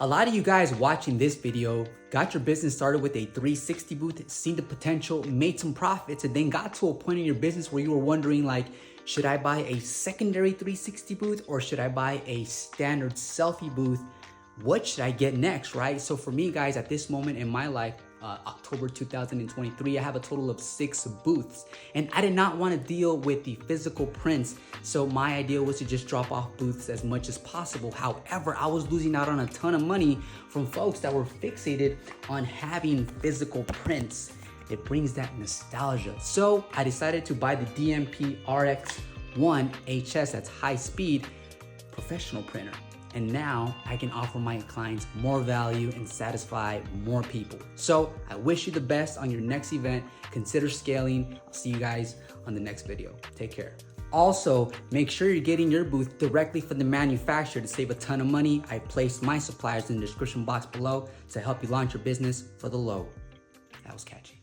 A lot of you guys watching this video got your business started with a 360 booth, seen the potential, made some profits, and then got to a point in your business where you were wondering like, should I buy a secondary 360 booth or should I buy a standard selfie booth? What should I get next, right? So for me guys, at this moment in my life, October 2023, I have a total of 6 booths and I did not want to deal with the physical prints. So my idea was to just drop off booths as much as possible. However, I was losing out on a ton of money from folks that were fixated on having physical prints. It brings that nostalgia. So I decided to buy the DMP RX1 HS, that's high speed professional printer. And now I can offer my clients more value and satisfy more people. So I wish you the best on your next event. Consider scaling. I'll see you guys on the next video. Take care. Also, make sure you're getting your booth directly from the manufacturer to save a ton of money. I placed my suppliers in the description box below to help you launch your business for the low. That was catchy.